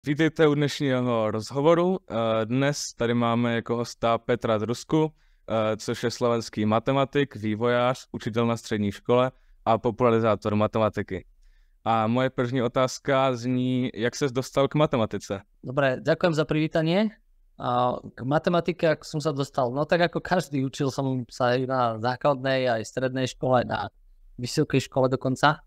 Vítejte u dnešního rozhovoru. Dnes tady máme jako hosta Petra Drusku, což je slovenský matematik, vývojář, učitel na střední škole a popularizátor matematiky. A moje první otázka zní, jak ses dostal k matematice? Dobre, ďakujem za privítanie. K matematike, ako som sa dostal, no tak ako každý, učil som sa aj na základnej, aj strednej škole, aj na vysokej škole dokonca.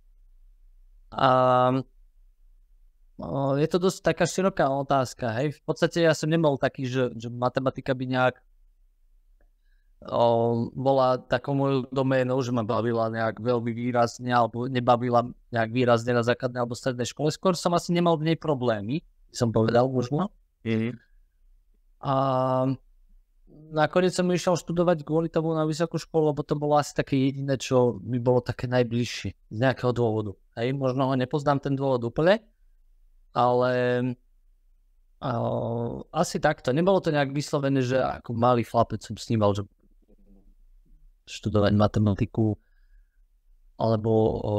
Je to dosť taká široká otázka, hej. V podstate ja som nebol taký, že matematika by nejak bola takou mojou doménou, že ma bavila nejak veľmi výrazne, alebo nebavila nejak výrazne na základnej alebo strednej škole. Skôr som asi nemal v nej problémy, som povedal možno. A nakoniec som išiel študovať kvôli tomu na vysokú školu, lebo to bolo asi také jediné, čo mi bolo také najbližšie z nejakého dôvodu. Hej, možno ho nepoznám ten dôvod úplne, ale asi takto. Nebolo to nejak vyslovené, že ako malý chlapec som sníval, že študovať matematiku, alebo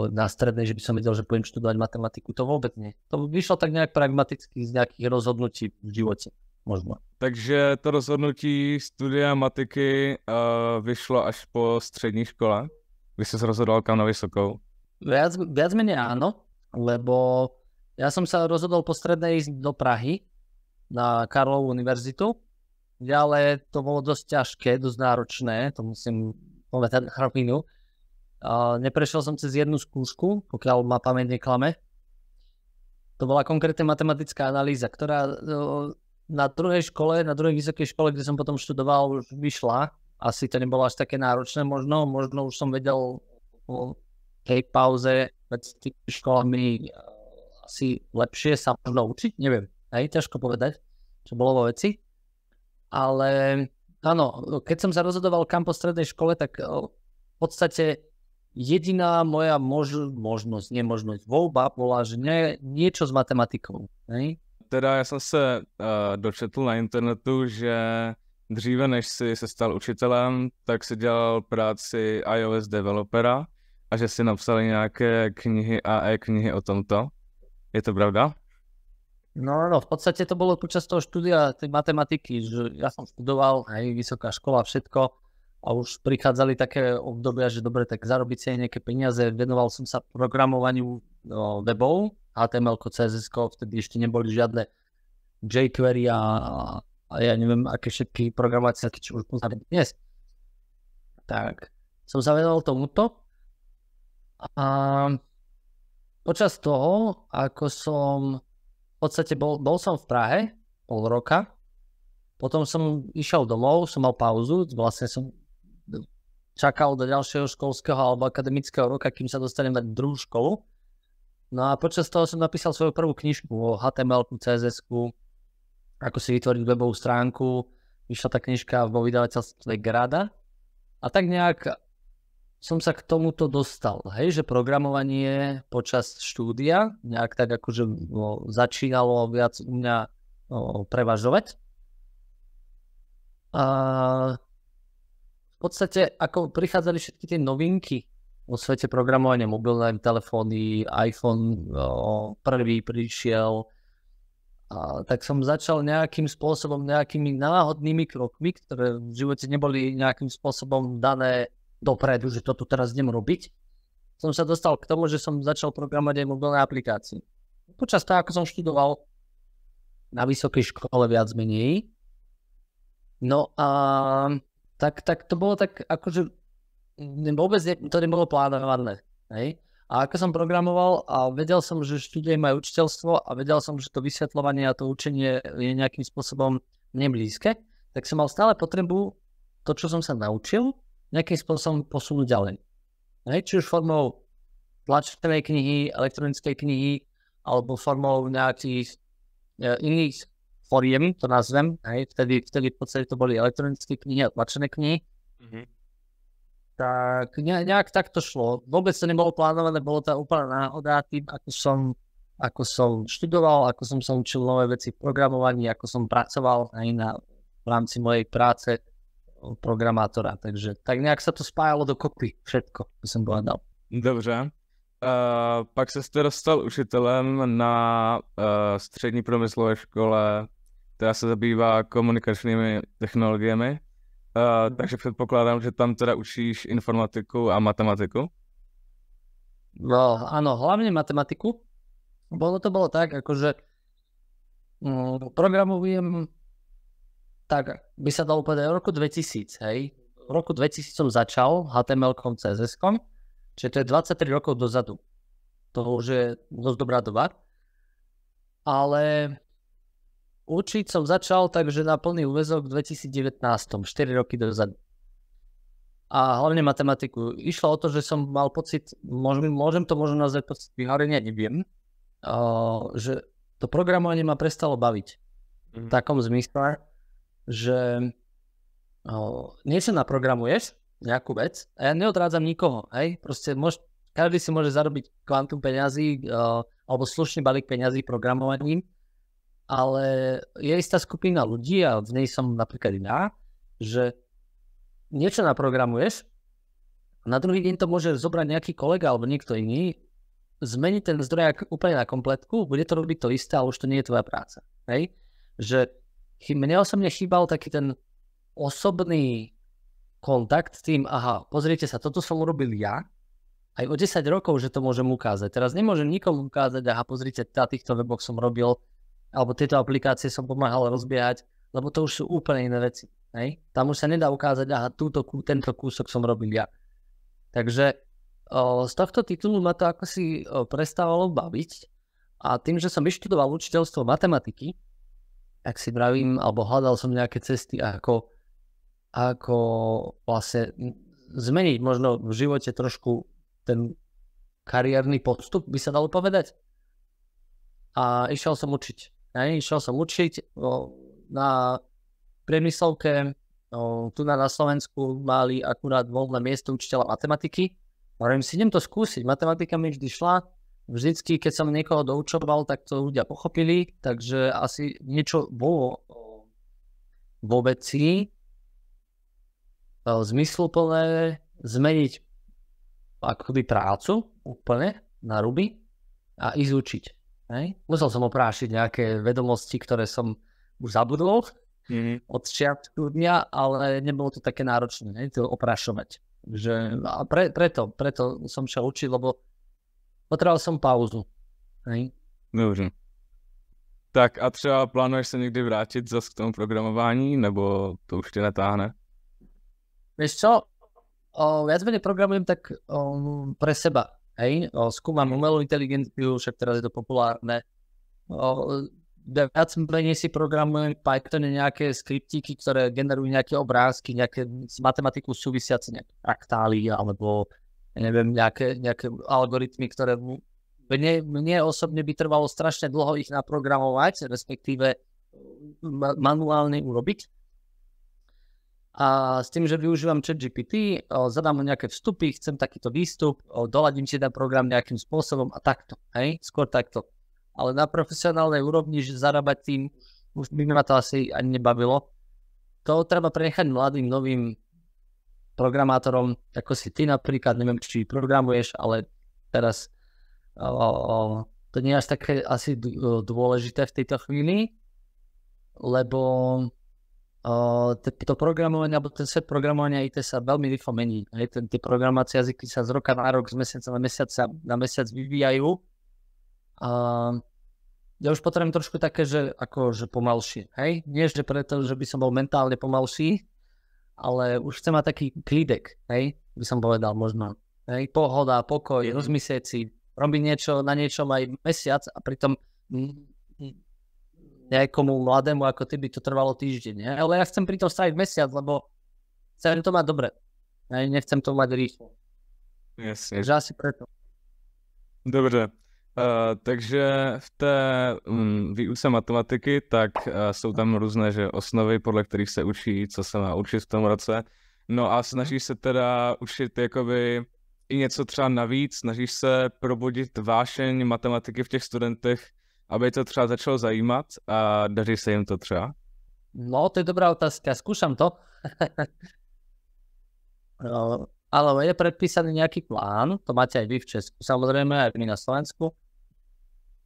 na strednej, že by som vedel, že budem študovať matematiku. To vôbec nie. To vyšlo tak nejak pragmaticky z nejakých rozhodnutí v živote. Možno. Takže to rozhodnutí studia matiky vyšlo až po střední škole? Vy jsi se rozhodoval kam na vysokou? Viac menej áno, lebo ja som sa rozhodol po strednej ísť do Prahy na Karlovú univerzitu, ale to bolo dosť ťažké, dosť náročné, to musím povedať na rovinu. Neprešiel som cez jednu skúšku, pokiaľ ma pamäť neklame. To bola konkrétne matematická analýza, ktorá na druhej vysokej škole, kde som potom študoval, už vyšla. Asi to nebolo až také náročné, možno už som vedel po tej pauze medzi tými školami asi lepšie sa možno učiť, neviem, ťažko povedať, čo bolo vo veci. Ale áno, keď som sa rozhodoval kam po strednej škole, tak v podstate jediná moja nemožnosť, voľba bola, že niečo s matematikou. Hej? Teda já jsem se dočetl na internetu, že dříve než si se stal učitelem, tak si dělal práci iOS developera a že si napsal nějaké knihy a e-knihy o tomto. Je to pravda? No, v podstate to bolo počas toho štúdia tej matematiky, že ja som študoval, aj vysoká škola, všetko a už prichádzali také obdobia, že dobre, tak zarobiť si aj nejaké peniaze, venoval som sa programovaniu webov, HTML, CSS, vtedy ešte neboli žiadne jQuery a ja neviem, aké všetky programovacie, čo už poznáme dnes. Tak, som sa venoval tomuto a počas toho, ako som v podstate bol som v Prahe pol roka, potom som išiel domov, som mal pauzu, vlastne som čakal do ďalšieho školského alebo akademického roka, kým sa dostanem na druhú školu. No a počas toho som napísal svoju prvú knižku o HTML, CSS, ako si vytvoriť webovú stránku. Vyšla tá knižka vo vydavateľstve Grada. A tak nejak som sa k tomuto dostal, hej, že programovanie počas štúdia nejak tak akože začínalo viac u mňa prevažovať. A v podstate ako prichádzali všetky tie novinky vo svete programovania, mobilné telefóny, iPhone prvý prišiel, tak som začal nejakým spôsobom, nejakými náhodnými krokmi, ktoré v živote neboli nejakým spôsobom dané dopredu, že toto teraz idem robiť. Som sa dostal k tomu, že som začal programovať aj mobilné aplikácie. Počas toho, ako som študoval na vysokej škole viac menej. No a tak to bolo tak akože vôbec to nebolo plánované. Hej? A ako som programoval a vedel som, že študujem aj učiteľstvo a vedel som, že to vysvetľovanie a to učenie je nejakým spôsobom neblízke, tak som mal stále potrebu to, čo som sa naučil, nejakým spôsobom posunúť ďalej. Hej? Či už formou tlačenej knihy, elektronickej knihy, alebo formou nejakých iných foriem, to nazvem. Hej? Vtedy v podstate to boli elektronické knihy a tlačené knihy. Tak nejak tak to šlo. Vôbec to nebolo plánované, bolo to úplná náhoda tým, ako som študoval, ako som sa učil nové veci v programovaní, ako som pracoval aj v rámci mojej práce programátora. Takže tak nejak sa to spájalo dokopy všetko, by som povedal. Dobře. Pak se jste dostal učitelem na střední průmyslové škole, která se zabývá komunikačními technologiemi. Takže předpokládám, že tam teda učíš informatiku a matematiku. No, áno, hlavne matematiku. To bolo tak, akože programujem, tak by sa dalo povedať v roku 2000, hej. V roku 2000 som začal HTML-kom, CSS-kom, čiže to je 23 rokov dozadu. To už je dosť dobrá doba. Ale učiť som začal takže na plný úväzok v 2019, 4 roky dozadu. A hlavne matematiku. Išlo o to, že som mal pocit, môžem to možno nazvať pocit vyhorenia, neviem, že to programovanie ma prestalo baviť. V takom zmysle, že niečo naprogramuješ, nejakú vec, a ja neodrádzam nikoho, hej, proste každý si môže zarobiť kvantum peňazí alebo slušný balík peňazí programovaním, ale je istá skupina ľudí, a v nej som napríklad ja, že niečo naprogramuješ, na druhý deň to môže zobrať nejaký kolega alebo niekto iný, zmeniť ten zdroj úplne na kompletku, bude to robiť to isté, ale už to nie je tvoja práca. Hej? Že mne osobne chýbal taký ten osobný kontakt s tým, aha, pozrite sa, toto som urobil ja, aj o 10 rokov, že to môžem ukázať. Teraz nemôžem nikomu ukázať, aha, pozrite, na týchto weboch som robil, alebo tieto aplikácie som pomáhal rozbiehať, lebo to už sú úplne iné veci. Hej? Tam už sa nedá ukázať, aha, tento kúsok som robil ja. Takže z tohto titulu ma to ako si prestávalo baviť a tým, že som vyštudoval učiteľstvo matematiky, tak si vravím, alebo hľadal som nejaké cesty, ako vlastne zmeniť možno v živote trošku ten kariérny postup, by sa dalo povedať. A išiel som učiť. Išiel som učiť na priemyslovke, tu na Slovensku mali akurát voľné miesto učiteľa matematiky. Hovorím si, idem to skúsiť. Matematika mi vždy šla. Vždycky, keď som niekoho doučoval, tak to ľudia pochopili. Takže asi niečo bolo vo veci zmysluplné zmeniť akoby prácu úplne na ruby a ísť učiť. Musel som oprášiť nejaké vedomosti, ktoré som už zabudol od čiatku dňa, ale nebolo to také náročné, to oprášovať. Preto som šiel učiť, lebo potreboval som pauzu. Dobře. Tak a třeba plánuješ se někdy vrátit zase k tomu programování, nebo to už tě netáhne? Vieš čo? Viac menej programujem tak pre seba. Skúmam umelú inteligenciu, však teraz je to populárne. Viac menej si programujem v Pythone nejaké skriptíky, ktoré generujú nejaké obrázky, nejaké s matematikou súvisiace, nejaké fraktály, alebo neviem, nejaké algoritmy, ktoré mne osobne by trvalo strašne dlho ich naprogramovať, respektíve manuálne urobiť. A s tým, že využívam ChatGPT, zadám mu nejaké vstupy, chcem takýto výstup, doladím si ten program nejakým spôsobom a takto, skôr takto. Ale na profesionálnej úrovni, že zarábať tým, už by ma to asi ani nebavilo. To treba prenechať mladým, novým programátorom, ako si ty napríklad, neviem, či programuješ, ale teraz to nie je až také asi dôležité v tejto chvíli, lebo to programovanie, alebo ten svet programovania IT sa veľmi rýchlo mení. Tie programovacie jazyky sa z roka na rok, z mesiaca na mesiac vyvíjajú. Ja už potrebujem trošku také, že pomalšie. Nie, že preto, že by som bol mentálne pomalší, ale už chcem mať taký klídek, by som povedal možno. Pohoda, pokoj, rozmyslieť si, robiť niečo na niečom aj mesiac a pritom nejakomu mladému ako ty by to trvalo týždeň. Ale ja chcem pritom stráviť mesiac, lebo chcem to mať dobre. Nechcem to mať rýchlo. Jasně. Takže asi preto. Dobře. Takže v té výuce matematiky, tak jsou tam různé osnovy, podle kterých se učí, co se má učit v tom roce. No a snažíš se teda učit jakoby i něco třeba navíc, snažíš se probudit vášeň matematiky v těch studentech, aby to třeba začalo zajímat a daří se jim to třeba? No, to je dobrá otázka, skúšam to. ale je predpísaný nejaký plán, to máte aj vy v Česku, samozrejme aj my na Slovensku.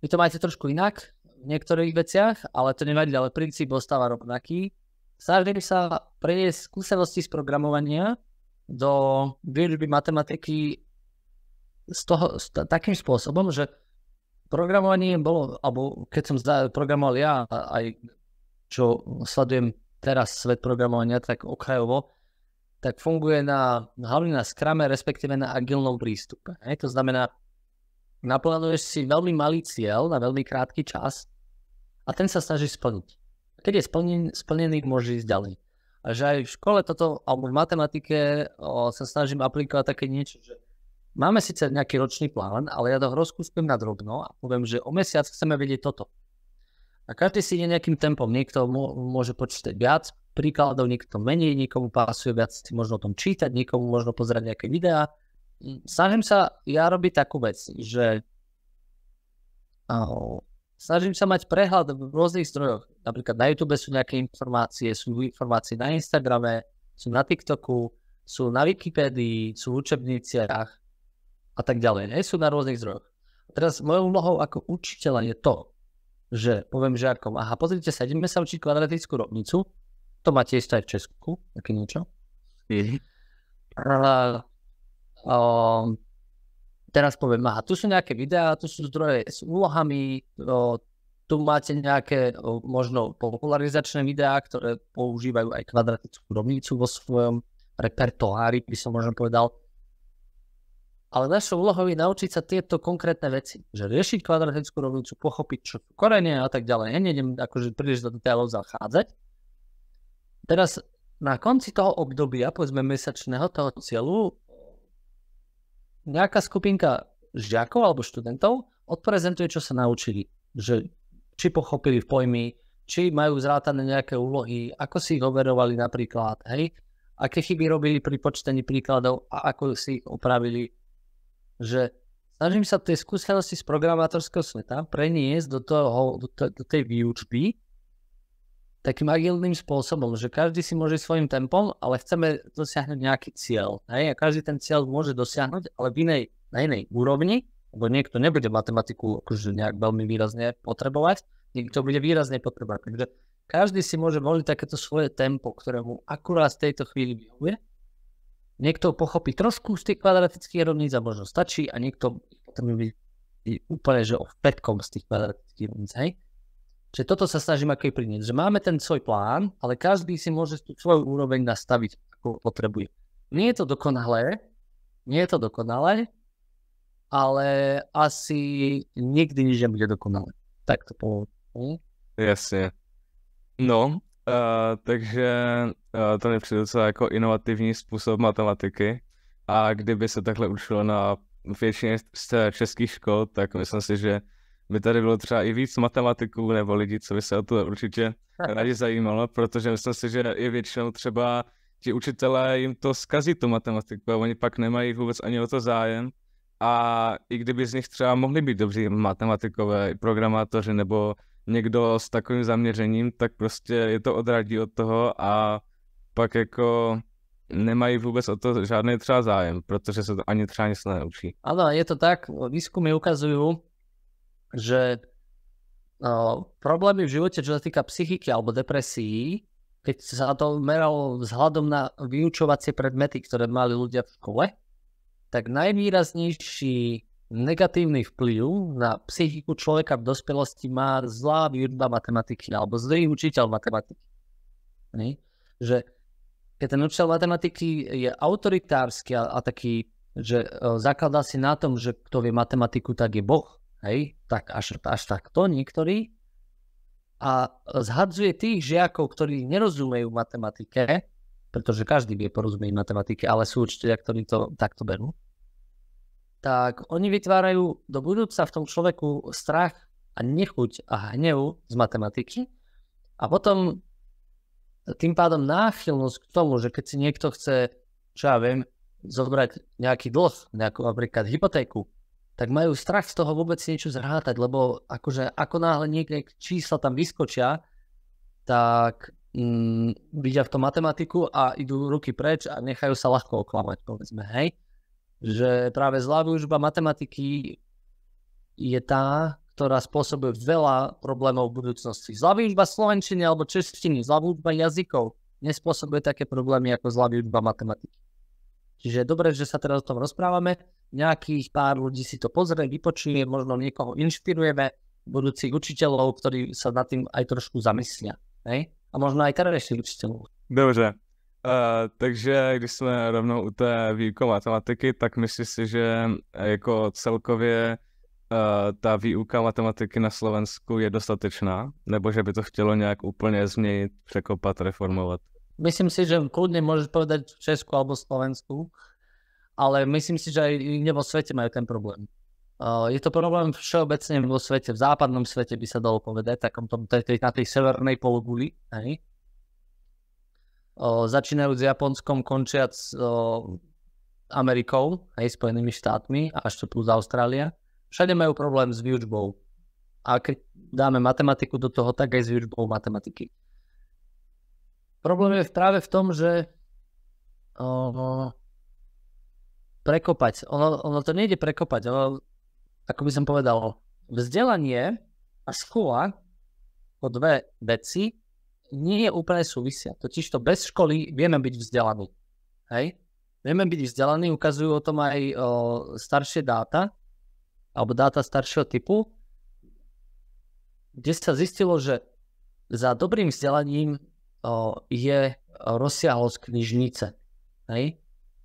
Vy to máte trošku inak v niektorých veciach, ale to nevadí, ale princíp ostáva rovnaký. Snažím sa preniesť skúsenosti z programovania do výučby matematiky takým spôsobom, že programovanie bolo, alebo keď som programoval ja, aj čo sledujem teraz svet programovania tak okrajovo, tak funguje hlavne na Scrume, respektíve na agilnom prístupe. To znamená, naplánuješ si veľmi malý cieľ na veľmi krátky čas a ten sa snaží splniť. Keď je splnený, môže ísť ďalej. A že aj v škole toto, alebo v matematike sa snažím aplikovať také niečo, že máme síce nejaký ročný plán, ale ja to rozkúskujem na drobno a poviem, že o mesiac chceme vedieť toto. A každý si ide nejakým tempom. Niekto môže počítať viac príkladov, niekto menej, niekomu pasuje viac si možno o tom čítať, niekomu možno pozerať nejaké videá. Snažím sa ja robiť takú vec, že snažím sa mať prehľad v rôznych zdrojoch. Napríklad na YouTube sú nejaké informácie, sú informácie na Instagrame, sú na TikToku, sú na Wikipédii, sú v učebniciach a tak ďalej. Sú na rôznych zdrojoch. A teraz mojou úlohou ako učiteľa je to, že poviem žiakom, pozrite sa, ideme sa učiť kvadratickú rovnicu, to máte isto aj v Česku, také niečo. Teraz poviem, tu sú nejaké videá, tu sú zdroje s úlohami, tu máte nejaké možno popularizačné videá, ktoré používajú aj kvadratickú rovnicu vo svojom repertoári, by som možno povedal. Ale našou úlohou je naučiť sa tieto konkrétne veci, že riešiť kvadratickú rovnicu, pochopiť, čo sú korene a tak ďalej. Ja nejdem akože príliš do detailov zachádzať. Teraz na konci toho obdobia, povedzme mesačného toho cieľu, nejaká skupinka žiakov alebo študentov odprezentuje, čo sa naučili. Že či pochopili v pojmy, či majú zrátané nejaké úlohy, ako si ich overovali napríklad, aké chyby robili pri počítaní príkladov a ako si ich opravili. Že snažím sa tej skúsenosti z programátorského sveta preniesť do tej výučby takým agilným spôsobom, že každý si môže svojím tempom, ale chceme dosiahnuť nejaký cieľ. A každý ten cieľ môže dosiahnuť, ale na inej úrovni, lebo niekto nebude matematiku akože nejak veľmi výrazne potrebovať, niekto bude výrazne potrebovať. Takže každý si môže voliť takéto svoje tempo, ktoré mu akurát v tejto chvíli vyhovuje. Niekto pochopí trošku z tých kvadratických rovníc a možno stačí a niekto potrebuje byť úplne, že o pätkom z tých kvadratických rovníc, Čiže toto sa snažím ako priniesť, že máme ten svoj plán, ale každý si môže tú svoju úroveň nastaviť, ako potrebuje. Nie je to dokonalé, ale asi nikdy nič nebude dokonalé. Tak to poviem. Jasně. No, takže to mi přijde docela jako inovativní způsob matematiky a kdyby se takhle učilo na většině z českých škol, tak myslím si, že by tady bylo třeba i víc matematiků nebo lidí, co by se o to určitě rádi zajímalo, protože myslím si, že je většinou třeba ti učitelé jim to zkazí tu matematiku a oni pak nemají vůbec ani o to zájem a i kdyby z nich třeba mohli být dobří matematikové, programátoři nebo někdo s takovým zaměřením, tak prostě je to odradí od toho a pak jako nemají vůbec o to žádný třeba zájem, protože se to ani třeba nic neučí. Áno, je to tak, výskumy ukazujú, že problémy v živote, čo sa týka psychiky alebo depresií, keď sa to meralo vzhľadom na vyučovacie predmety, ktoré mali ľudia v škole, tak najvýraznejší negatívny vplyv na psychiku človeka v dospelosti má zlá výučba matematiky alebo zlý učiteľ matematiky. Že keď ten učiteľ matematiky je autoritársky a taký, že zakladá si na tom, že kto vie matematiku, tak je Boh, tak až takto niektorí a zhadzuje tých žiakov, ktorí nerozumejú matematike, pretože každý vie porozumieť matematike, ale sú učitelia, ktorí to takto berú, tak oni vytvárajú do budúca v tom človeku strach a nechuť a hnev z matematiky a potom tým pádom náchylnosť k tomu, že keď si niekto chce, čo ja viem, zobrať nejaký dlh, nejakú napríklad hypotéku, tak majú strach z toho vôbec niečo zrátať, lebo akože ako náhle niekde čísla tam vyskočia, tak vidia v tom matematiku a idú ruky preč a nechajú sa ľahko oklamať, povedzme, hej. Že práve zlá výučba matematiky je tá, ktorá spôsobuje veľa problémov v budúcnosti. Zlá výučba slovenčiny alebo češtiny, zlá výučba jazykov nespôsobuje také problémy ako zlá výučba matematiky. Čiže je dobré, že sa teraz o tom rozprávame. Nejakých pár ľudí si to pozrie, vypočuje, možno niekoho inšpirujeme, budúcich učiteľov, ktorí sa nad tým aj trošku zamyslia. Hej? A možno aj terajších učiteľov. Dobře. Takže když jsme rovnou u té výuky matematiky, tak myslím si, že jako celkově ta výuka matematiky na Slovensku je dostatečná? Nebo že by to chtělo nějak úplně změnit, překopat, reformovat? Myslím si, že kľudne môžeš povedať v Česku alebo Slovensku, ale myslím si, že aj inde vo svete majú ten problém. Je to problém všeobecne vo svete, v západnom svete by sa dalo povedať, na tej severnej pologuli. Hej. Začínajú s Japonskom, končiac Amerikou, hej, Spojenými štátmi a ešte plus Austrália. Všade majú problém s výučbou. A keď dáme matematiku do toho, tak aj s výučbou matematiky. Problém je práve v tom, že prekopať. Ono to nejde prekopať. Ako by som povedal, vzdelanie a škola o dve veci nie je úplne súvisia. Totižto bez školy vieme byť vzdelaní. Hej? Vieme byť vzdelaní, ukazujú o tom aj staršie dáta, alebo dáta staršieho typu, kde sa zistilo, že za dobrým vzdelaním je rozsiahlosť knižnice. Hej?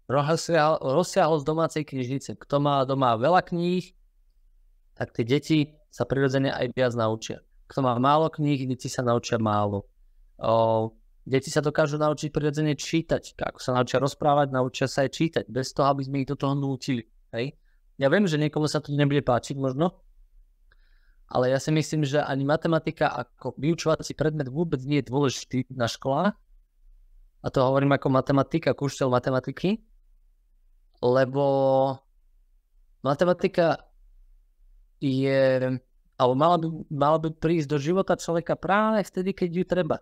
Rozsiahlosť domácej knižnice. Kto má doma veľa kníh, tak tie deti sa prirodzene aj viac naučia. Kto má málo kníh, deti sa naučia málo. Deti sa dokážu naučiť prirodzene čítať. Ako sa naučia rozprávať, naučia sa aj čítať. Bez toho, aby sme ich do toho nútili. Hej? Ja viem, že niekomu sa to nebude páčiť možno, ale ja si myslím, že ani matematika ako vyučovací predmet vôbec nie je dôležitý na školách. A to hovorím ako matematik, ako učiteľ matematiky, lebo matematika je, alebo mala by prísť do života človeka práve vtedy, keď ju treba.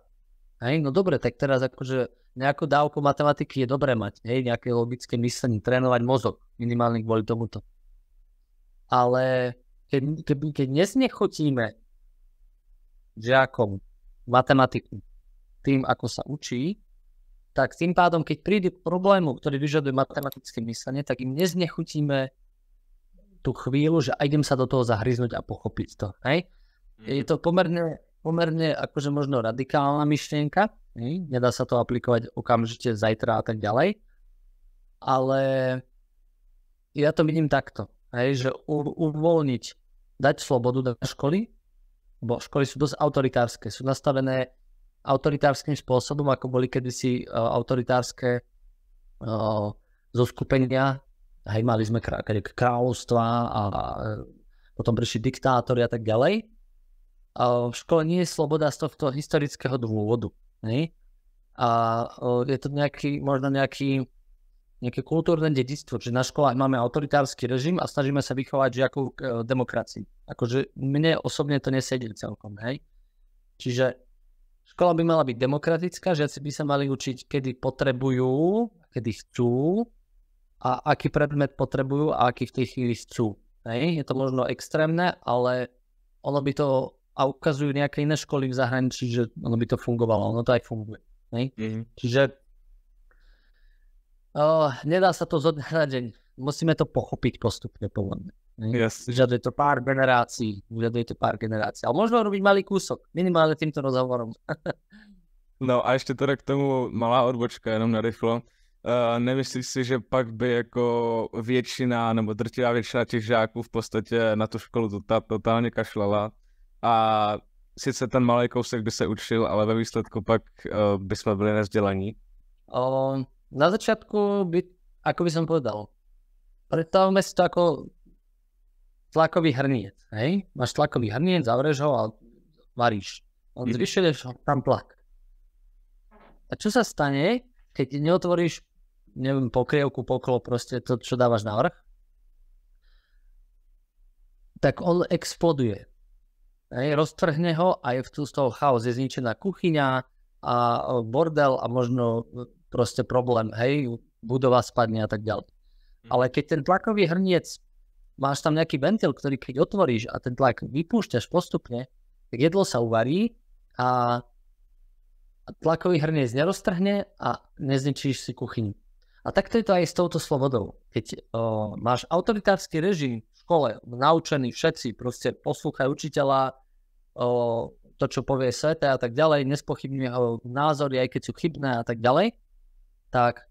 Hej, no dobre, tak teraz akože nejakú dávku matematiky je dobré mať, hej, nejaké logické myslenie, trénovať mozog, minimálne kvôli tomuto. Ale keď nesnechutíme žiakom matematiku tým, ako sa učí, tak tým pádom, keď príde k problému, ktorý vyžaduje matematické myslenie, tak im neznechutíme tú chvíľu, že idem sa do toho zahryznúť a pochopiť to. Hej? Je to pomerne akože možno radikálna myšlienka, hej? Nedá sa to aplikovať okamžite zajtra a tak ďalej, ale ja to vidím takto, hej? Že uvoľniť, dať slobodu do školy, bo školy sú dosť autoritárske, sú nastavené autoritárskym spôsobom, ako boli kedysi autoritárske zoskupenia. Hej, mali sme kráľovstva a potom prišli diktátori a tak ďalej. V škole nie je sloboda z tohto historického dôvodu. Hej? A je to možno nejaké kultúrne dedičstvo, že na školách máme autoritársky režim a snažíme sa vychovať žiakov k demokracii. Akože mne osobne to nesedí celkom. Hej? Čiže škola by mala byť demokratická, žiaci by sa mali učiť, kedy potrebujú, kedy chcú a aký predmet potrebujú a aký v tej chvíli chcú. Hej? Je to možno extrémne, ale ono by to, a ukazujú nejaké iné školy v zahraničí, že ono by to fungovalo, ono to aj funguje. Hej? Čiže nedá sa to zo dňa na deň. Musíme to pochopiť postupne, povedzme. Yes. Vyžaduje to pár generácií. Ale možno robiť malý kúsok, minimálne týmto rozhovorom. No a ještě teda k tomu malá odbočka, jenom narychlo. Nemyslíš si, že pak by jako většina nebo drtivá většina těch žáků v podstatě na tu školu totálně kašlala a sice ten malý kousek by se učil, ale ve výsledku pak by jsme byli nevzdělaní? Na začiatku ako by som povedal, predstavme si to ako tlakový hrniec, hej? Máš tlakový hrniec, zavrieš ho a varíš. Zvyšuješ tam tlak. A čo sa stane, keď neotvoríš, neviem, pokrievku, pokolo, proste to, čo dávaš na vrch? Tak on exploduje. Hej? Roztrhne ho a je z toho chaos. Je zničená kuchyňa, a bordel a možno proste problém, hej, budova spadne a tak ďalej. Ale keď ten tlakový hrniec, máš tam nejaký ventil, ktorý keď otvoríš a ten tlak vypúšťaš postupne, tak jedlo sa uvarí a tlakový hrniec neroztrhne a nezničíš si kuchyňu. A takto je to aj s touto slobodou. Keď máš autoritársky režim v škole, naučení všetci, proste poslúchaj učiteľa, to, čo povie sveta a tak ďalej, nespochybňuje názory, aj keď sú chybné a tak ďalej, tak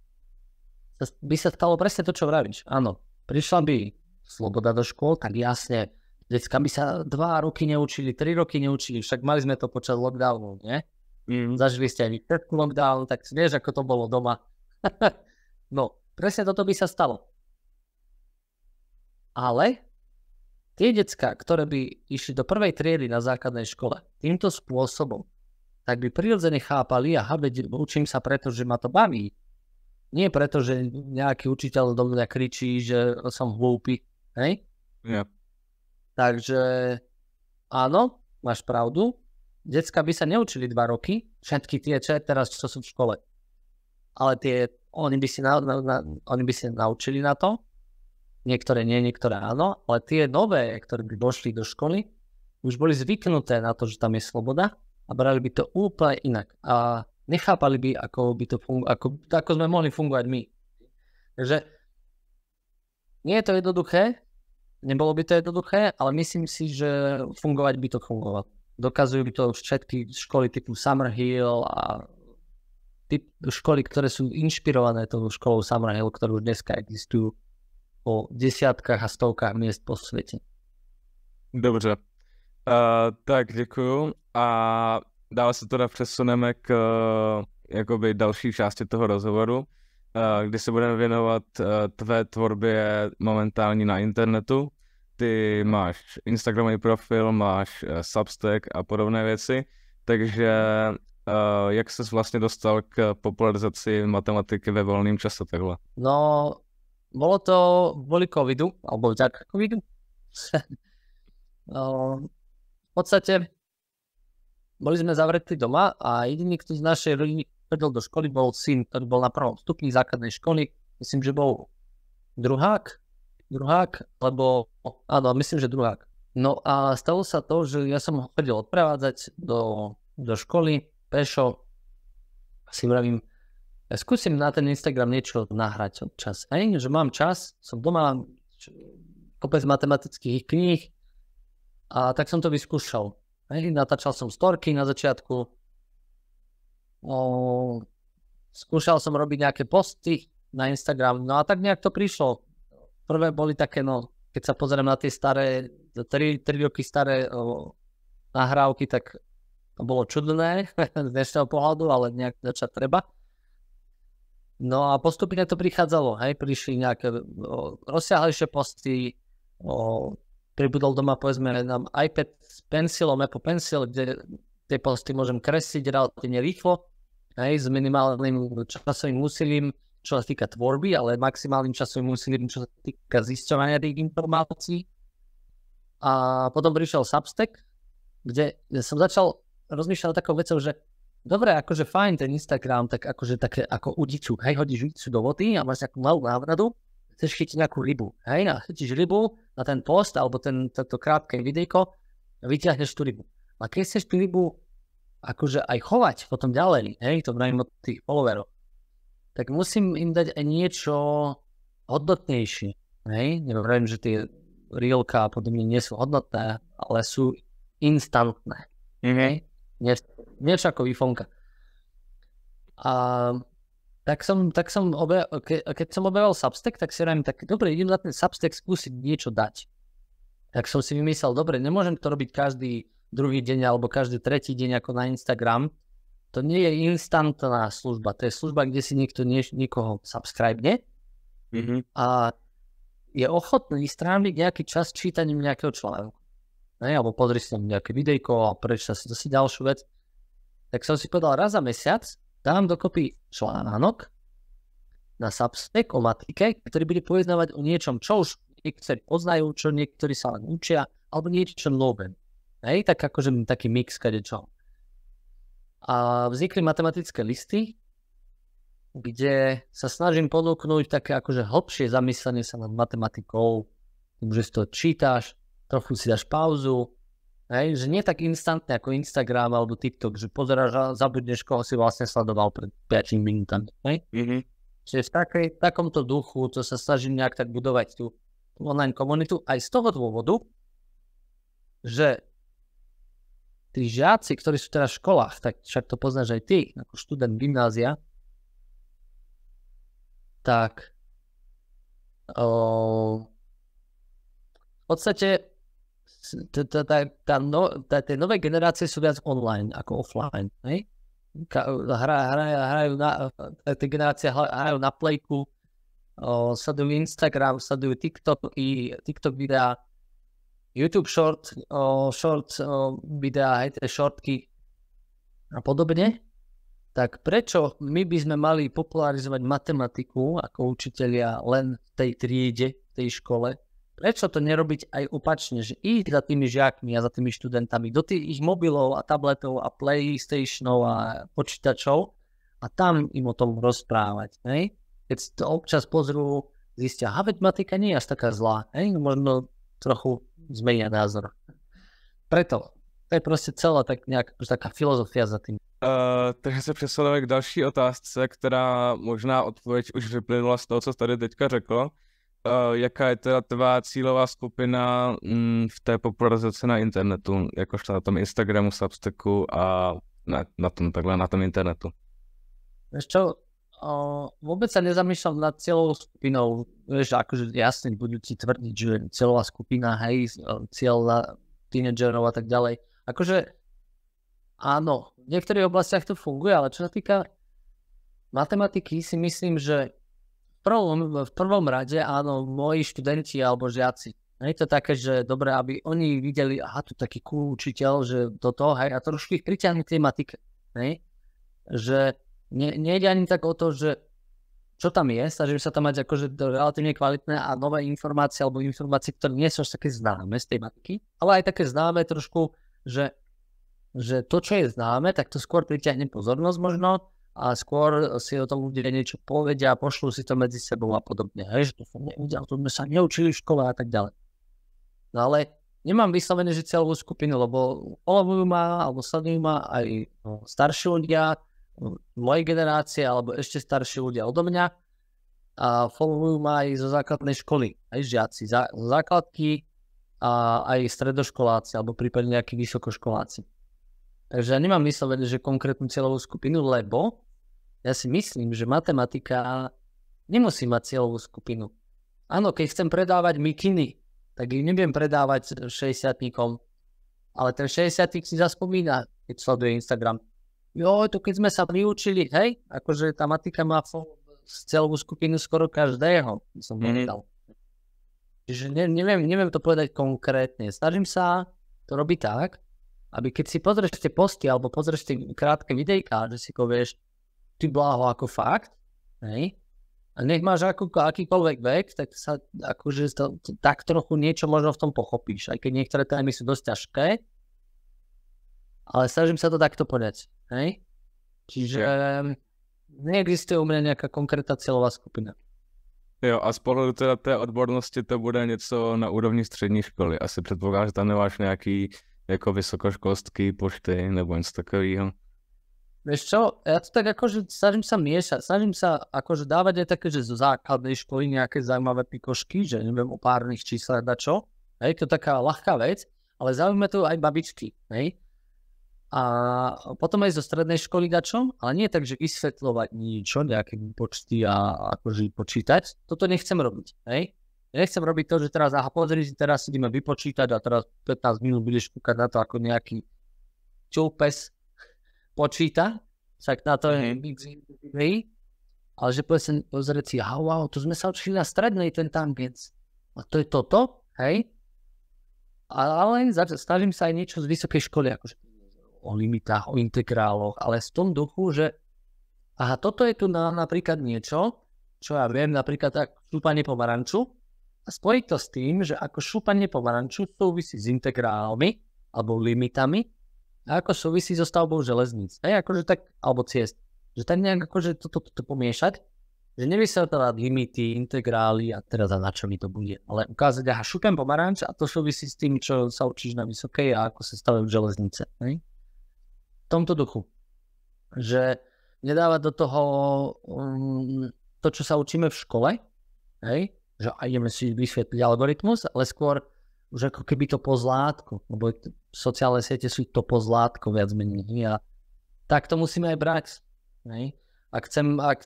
by sa stalo presne to, čo vravíš. Áno, prišla by sloboda do škôl, tak jasne, decka by sa 2 roky neučili, 3 roky neučili, však mali sme to počas lockdownu, nie? Zažili ste aj prvý lockdown, tak vieš, ako to bolo doma. No, presne toto by sa stalo. Ale tie decká, ktoré by išli do prvej triedy na základnej škole týmto spôsobom, tak by prirodzene chápali a učím sa preto, že ma to baví. Nie preto, že nejaký učiteľ do mňa kričí, že som hlúpy. Hej? Yeah. Takže áno, máš pravdu. Decká by sa neučili 2 roky, všetky tie, čo sú v škole. Ale oni by si naučili na to. Niektoré nie, niektoré áno, ale tie nové, ktoré by došli do školy, už boli zvyknuté na to, že tam je sloboda a brali by to úplne inak. A nechápali by, ako by to ako sme mohli fungovať my. Takže nie je to jednoduché, nebolo by to jednoduché, ale myslím si, že fungovať by to fungovalo. Dokazujú by to všetky školy typu Summerhill a školy, ktoré sú inšpirované tou školou Summerhill, ktoré už dneska existujú po desiatkách a stovkách miest po svete. Dobře. Tak děkuju. A dále se teda přesuneme k jakoby další části toho rozhovoru, kdy se budeme věnovat tvé tvorbě momentální na internetu. Ty máš Instagramový profil, máš Substack a podobné věci, takže jak ses vlastně dostal k popularizaci matematiky ve volném čase takhle? No, bolo to kvôli covidu, alebo vďaka covidu. V podstate boli sme zavretí doma a jediný, kto z našej rodiny chodil do školy, bol syn, ktorý bol na 1. stupni základnej školy. Myslím, že bol druhák, lebo áno, myslím, že druhák. No a stalo sa to, že ja som ho chodil odprevádzať do školy pešo. Si vravím, skúsim na ten Instagram niečo nahrať občas. Že mám čas, som doma, kopec matematických kníh a tak som to vyskúšal. Natáčal som storky na začiatku. Skúšal som robiť nejaké posty na Instagram. No a tak nejak to prišlo. Prvé boli také, keď sa pozriem na tie staré, 3 roky staré nahrávky, tak to bolo čudné z dnešného pohľadu, ale nejak začať treba. No a postupne to prichádzalo, prišli nejaké rozsiahlejšie posty, pribudol doma povedzme nám iPad s pencilom, Apple Pencil, kde tie posty môžem kresliť relatívne rýchlo, s minimálnym časovým úsilím, čo sa týka tvorby, ale maximálnym časovým úsilím, čo sa týka zisťovania tých informácií. A potom prišiel Substack, kde som začal rozmýšľať takou vecou, že dobre, akože fajn ten Instagram, tak akože také ako udiču, hodíš udiču do vody a máš nejakú malú návradu, chceš chytiť nejakú rybu, chytíš rybu na ten post alebo toto krátke videjko a vyťahneš tú rybu. A keď chceš tú rybu akože aj chovať potom ďalej, to vravím od tých followerov, tak musím im dať aj niečo hodnotnejšie, neviem, že tie reelka a podobne nie sú hodnotné, ale sú instantné, niečo ako iPhoneka. A keď som objavil Substack, tak si hovorím, tak dobre, idem na ten Substack skúsiť niečo dať. Tak som si vymyslel, dobre, nemôžem to robiť každý druhý deň alebo každý tretí deň ako na Instagram. To nie je instantná služba, to je služba, kde si niekto niekoho subscribe-ne a je ochotný stráviť nejaký čas čítaním nejakého článku. Alebo pozri si tam nejaké videjko a prečíta si zase ďalšiu vec. Tak som si povedal, raz za mesiac dám dokopy článok na Substack o matike, ktorý bude pojednávať o niečom, čo už niektorí poznajú, čo niektorí sa len učia, alebo niečo nové. Tak akože taký mix kadečo. A vznikli matematické listy, kde sa snažím ponúknuť také akože hlbšie zamyslenie sa nad matematikou, že si to čítaš, trochu si dáš pauzu, hej, že nie tak instantne ako Instagram alebo TikTok, že pozeráš a zabudneš, koho si vlastne sledoval pred 5 minútami. Čiže v takomto duchu, to sa snažím nejak tak budovať tú online komunitu aj z toho dôvodu, že tí žiaci, ktorí sú teraz v školách, tak však to poznáš aj ty, ako študent gymnázia, tak v podstate tie nové generácie sú viac online ako offline. Tie generácie hrajú na Playku, sledujú Instagram, sledujú TikTok videá, YouTube short videá, tie shortky a podobne. Tak prečo my by sme mali popularizovať matematiku ako učitelia len v tej triede, v tej škole? Prečo to nerobiť aj opačne, že ísť za tými žiakmi a za tými študentami do tých ich mobilov a tabletov a playstationov a počítačov a tam im o tom rozprávať, hej? Keď to občas pozrú, zistia, veď matika nie je až taká zlá, hej? Možno trochu zmenia názor. Preto, to je proste celá tak nějak, taká filozofia za tým. Takže se přesuneme k další otázce, která možná odpověď už vyplynula z toho, co tady teďka řekl. Jaká je teda tvá cílová skupina v té popularizaci na internetu, jakožto na tom Instagramu, Substacku a na tom internetu? Vieš čo, vôbec sa nezamýšľam nad cieľovou skupinou, vieš, akože jasne budú ti tvrdiť, že cieľová skupina, hej, cieľ na tínedžerov a tak ďalej. Akože áno, v niektorých oblastiach to funguje, ale čo sa týka matematiky, si myslím, že v prvom rade, áno, moji študenti alebo žiaci. Je to také, že dobre, aby oni videli, tu taký cool učiteľ, že toto, hej, a trošku ich priťahne k tej matike. Hej? Že nejde ani tak o to, že čo tam je, snažím sa tam mať akože relatívne kvalitné a nové informácie alebo informácie, ktoré nie sú až také známe z tej matiky, ale aj také známe trošku, že to, čo je známe, tak to skôr priťahne pozornosť možno a skôr si o tom ľudia niečo povedia a pošlú si to medzi sebou a podobne. Hej, že to som nevidel, to sme sa neučili v škole a tak ďalej. No ale nemám vyslovene, že celú skupinu, lebo followujú ma alebo sledujú ma aj starší ľudia, mojej generácie alebo ešte starší ľudia odo mňa a followujú ma aj zo základnej školy, aj žiaci, základky a aj stredoškoláci alebo prípadne nejakí vysokoškoláci. Takže ja nemám vyslovene, že konkrétnu cieľovú skupinu, lebo ja si myslím, že matematika nemusí mať cieľovú skupinu. Áno, keď chcem predávať mikiny, tak ich nebudem predávať 60-tníkom, ale ten 60-tník si zaspomína, keď sleduje Instagram. To keď sme sa vyučili, hej, akože tá matika má cieľovú skupinu skoro každého, som povedal. Čiže neviem to povedať konkrétne. Snažím sa to robiť tak, aby keď si pozrieš tie posty alebo pozrieš tie krátke videjka, že si povieš, ty bláho ako fakt, hej, a nech máš akýkoľvek vek, tak sa akože tak trochu niečo možno v tom pochopíš, aj keď niektoré témy sú dosť ťažké, ale snažím sa to takto podať, hej. Čiže neexistuje u mňa nejaká konkrétna cieľová skupina. Jo, a z pohledu teda té odbornosti to bude něco na úrovni střední školy. Asi předpokládám, že tam nemáš nějaký jako vysokoškolský pošty nebo něco takového. Vieš čo, ja to tak akože snažím sa miešať, snažím sa akože dávať aj také, že zo základnej školy nejaké zaujímavé pikošky, že neviem o párnych číslach dačo, hej, to je taká ľahká vec, ale zaujímavé to aj babičky, hej. A potom aj zo strednej školy dačo, ale nie tak, že vysvetľovať niečo, nejaké počty a akože počítať, toto nechcem robiť, hej. Nechcem robiť to, že teraz, pozri si, teraz ideme vypočítať a teraz 15 minút budeš kúkať na to, ako nejaký čulpes počíta, však na to je ale že pozrieť si, wow, to sme sa učili na strednej, ten tangens. A to je toto, hej? Ale snažím sa aj niečo z vysokej školy, akože o limitách, o integráloch, ale v tom duchu, že toto je tu napríklad niečo, čo ja viem, napríklad tak šúpanie pomaranču, a spojiť to s tým, že ako šúpanie pomaranču súvisí s integrálmi alebo limitami A ako súvisí so stavbou železníc. Hej, akože tak, alebo ciest. Že tak nejak akože toto pomiešať, že nevysvetľovať limity, integrály a teraz na čo mi to bude. Ale ukázať, aha, šupem pomaranč a to súvisí s tým, čo sa učíš na vysokej a ako sa stavajú železnice. Hej? V tomto duchu. Že nedávať do toho to, čo sa učíme v škole, hej? Že ideme si vysvetliť algoritmus, ale skôr už ako keby to pozlátko, lebo sociálne siete sú to pozlátko viac menej. A tak to musíme aj brať. Hej? Ak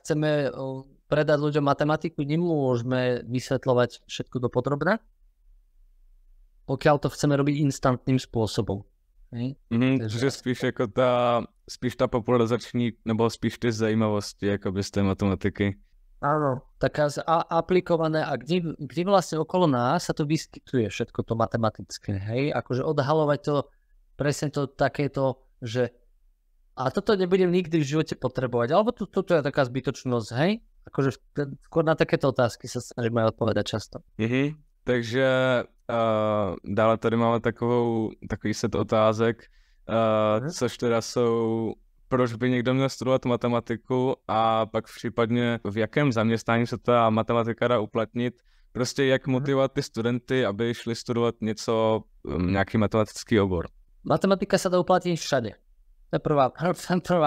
chceme predať ľuďom matematiku, nemôžeme vysvetľovať všetko dopodrobne, pokiaľ to chceme robiť instantným spôsobom. Takže spíš ta popularizační, nebo spíš ty zajímavosti jakoby z té matematiky. Áno, taká aplikované a kde vlastne okolo nás sa to vyskytuje všetko to matematické, hej? Akože odhalovať to, presne to takéto, že a toto nebudem nikdy v živote potrebovať, alebo toto je taká zbytočnosť, hej? Akože skôr na takéto otázky sa snažíme odpovedať často. Takže dále tady máme takový set otázek, což teda jsou, proč by někdo měl studovat matematiku a pak případně v jakém zaměstnání se ta matematika dá uplatnit. Prostě jak motivovat ty studenty, aby šli studovat nějaký matematický obor. Matematika sa dá uplatniť všade. To je prvá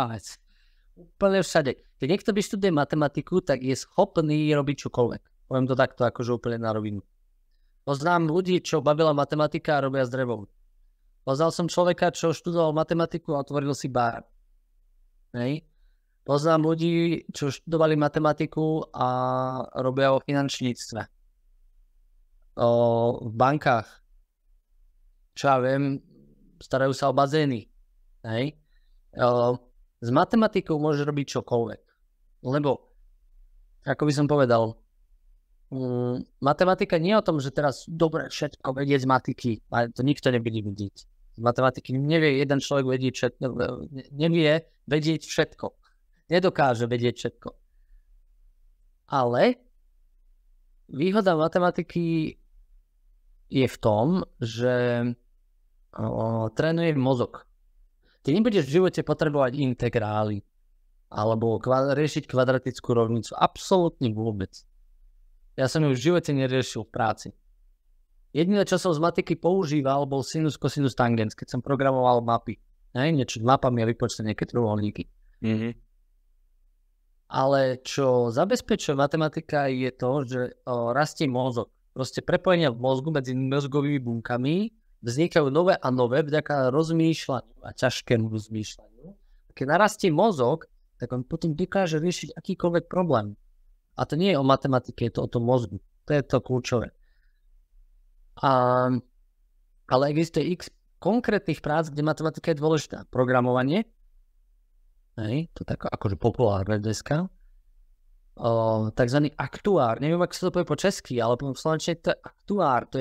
vec. Úplne všade. Keď niekto vyštuduje matematiku, tak je schopný robiť čokoľvek. Poviem to takto, akože úplne na rovinu. Poznám ľudí, čo bavila matematika a robia s drevom. Poznal som človeka, čo študoval matematiku a otvoril si bar. Hej. Poznám ľudí, čo študovali matematiku a robia o finančníctve. V bankách. Čo ja viem, starajú sa o bazény. Hej. S matematikou môže robiť čokoľvek. Lebo, ako by som povedal, matematika nie je o tom, že teraz dobre všetko vedieť z matiky, ale to nikto nebude vidieť. Z matematiky nevie jeden človek nevie vedieť všetko. Nedokáže vedieť všetko. Ale výhoda matematiky je v tom, že trénuje mozog. Ty nebudeš v živote potrebovať integrály alebo riešiť kvadratickú rovnicu. Absolútne vôbec. Ja som ju v živote neriešil v práci. Jediné, čo som z matiky používal, bol sinus, cosinus, tangens, keď som programoval mapy. Niečo s mapami a vypočítať nejaké trojuholníky. Ale čo zabezpečuje matematika je to, že rastie mozog. Proste prepojenia v mozgu medzi mozgovými bunkami vznikajú nové a nové vďaka rozmýšľaniu a ťažkému rozmýšľaniu. Keď narastie mozog, tak on potom dokáže riešiť akýkoľvek problém. A to nie je o matematike, je to o tom mozgu. To je to kľúčové. Ale existuje x konkrétnych prác, kde matematika je dôležitá. Programovanie, to je tak akože populárne dneska. Takzvaný aktuár, neviem, ako sa to povie po česky, ale po slovenčine to je aktuár, to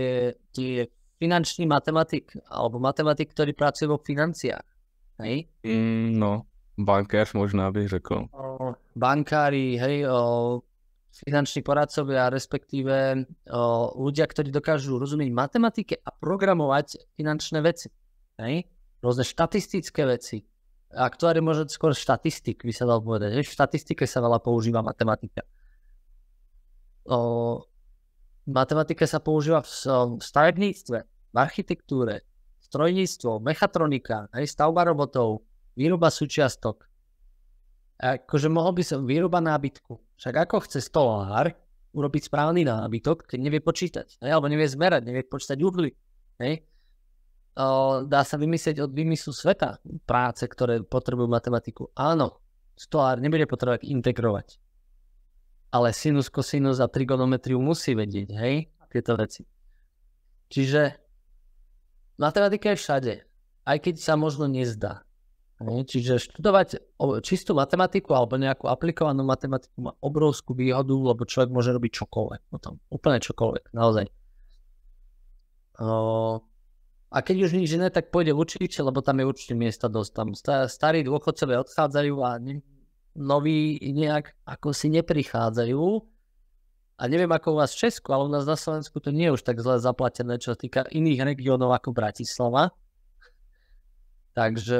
je finančný matematik, alebo matematik, ktorý pracuje vo financiách. No, bankéř možná bych řekl. Bankári, finanční poradcovia, respektíve ľudia, ktorí dokážu rozumieť matematike a programovať finančné veci. Rôzne štatistické veci. Aktuári možno skôr štatistik, by sa dal povedať. V štatistike sa veľa používa matematika. Matematika sa používa v stavebníctve, v architektúre, strojníctvo, mechatronika, stavba robotov, výroba súčiastok. Akože mohol by som výroba nábytku. Však ako chce stolár urobiť správny nábytok, keď nevie počítať, alebo nevie zmerať, nevie počítať uhly. Dá sa vymyslieť od vymyslu sveta práce, ktoré potrebujú matematiku. Áno, stolár nebude potrebovať integrovať. Ale sinus, kosinus a trigonometriu musí vedieť, tieto veci. Čiže matematika je všade, aj keď sa možno nezdá. Čiže študovať čistú matematiku alebo nejakú aplikovanú matematiku má obrovskú výhodu, lebo človek môže robiť čokoľvek potom. Úplne čokoľvek, naozaj. A keď už nič iné, tak pôjde učiť, lebo tam je určite miesta dosť. Tam starí dôchodcovia odchádzajú a noví nejak ako si neprichádzajú. A neviem ako u vás v Česku, ale u nás na Slovensku to nie je už tak zle zaplatené, čo sa týka iných regiónov ako Bratislava. Takže